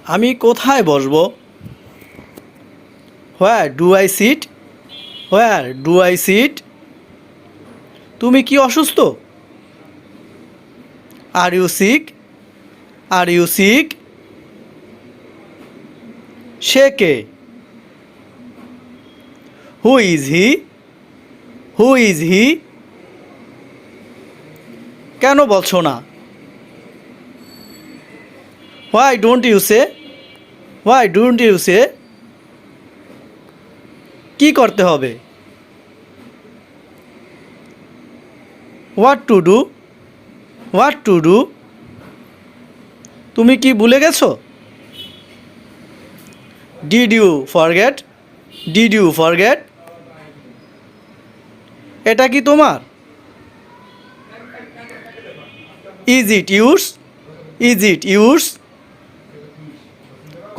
আমি কোথায় বসবো? Where do I sit? Where do I sit? তুমি কি অসুস্থ? Are you sick? Are you sick? সে কে? Who is he? Who is he? কেন বলছো না? Why don't you say? Why don't you say? কি করতে হবে? What to do? What to do? তুমি কি ভুলে গেছো? Did you forget? Did you forget? এটা কি তোমার? Is it yours? Is it yours?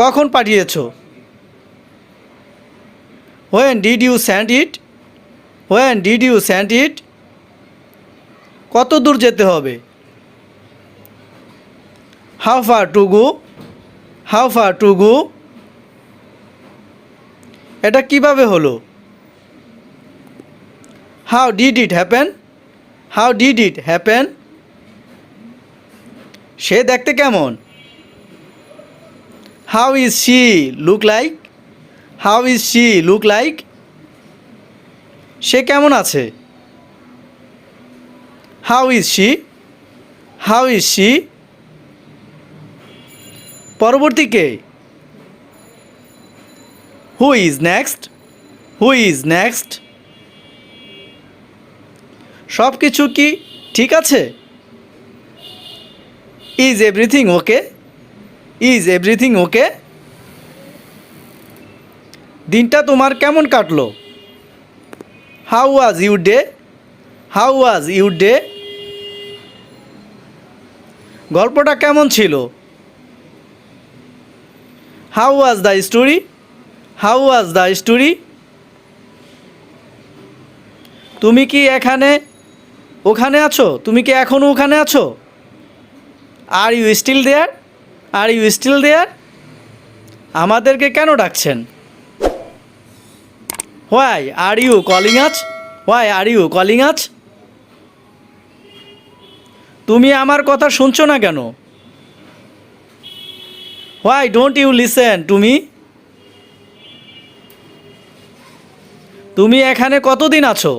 কখন পাঠিয়েছো? When did you send it? When did you send it? কত দূর যেতে হবে? How far to go? How far to go? এটা কিভাবে হলো? How did it happen? How did it happen? সে দেখতে কেমন? How is she look like? How is she look like? সে কেমন আছে? How is she? How is she? পরবর্তী কে? Who is next? Who is next? সব কিছু কি ঠিক আছে? Is everything okay? Is everything okay? দিনটা তোমার কেমন কাটলো? How was your day? How was your day? গল্পটা কেমন ছিল? How was the story? How was the story? তুমি কি ওখানে আছো? তুমি কি এখনও ওখানে আছো? Are you still there? Are you still there? আমাদেরকে কেন ডাকছেন? Why are you calling us? Why are you calling us? তুমি আমার কথা শুনছো না কেন? Why don't you listen to me? তুমি এখানে কতদিন আছো?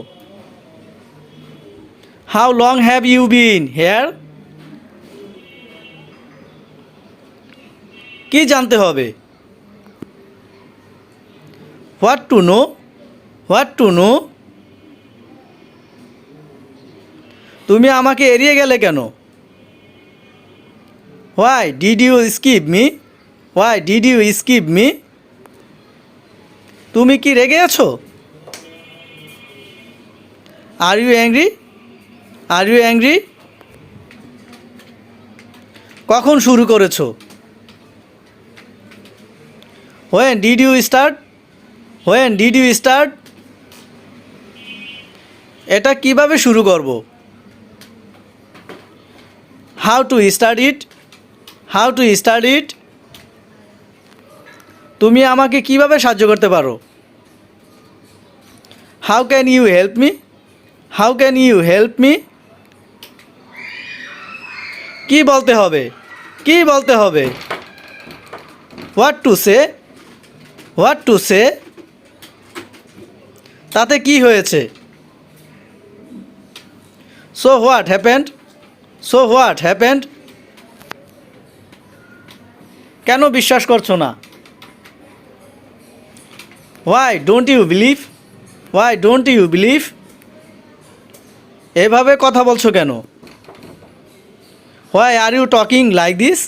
How long have you been here? কি জানতে হবে? What to know? What to know? তুমি আমাকে এড়িয়ে গেলে কেন? Why did you skip me? Why did you skip me? তুমি কি রেগে আছো? Are you angry? Are you angry? কখন শুরু করেছো? When did you start? When did you start? এটা কিভাবে শুরু করব? How to start it? How to start it? তুমি আমাকে কিভাবে সাহায্য করতে পারো? How can you help me? How can you help me? কি বলতে হবে? কি বলতে হবে? What to say? What to say? তাতে কি হয়েছে? So what happened? So what happened? কেন বিশ্বাস করছো না? Why don't you believe? Why don't you believe? এভাবে কথা বলছো কেন? Why are you talking like this?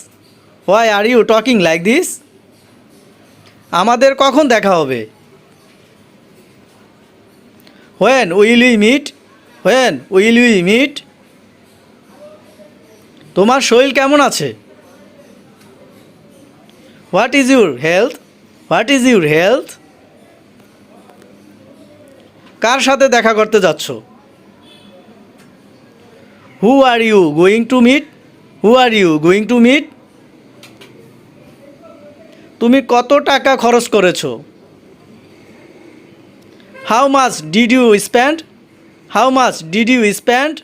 Why are you talking like this? আমাদের কখন দেখা হবে? When will we meet? When will we meet? তোমার শরীর কেমন আছে? What is your health? What is your health? কার সাথে দেখা করতে যাচ্ছ? Who are you going to meet? Who are you going to meet? তুমি কত টাকা খরচ করেছো? How much did you spend? How much did you spend?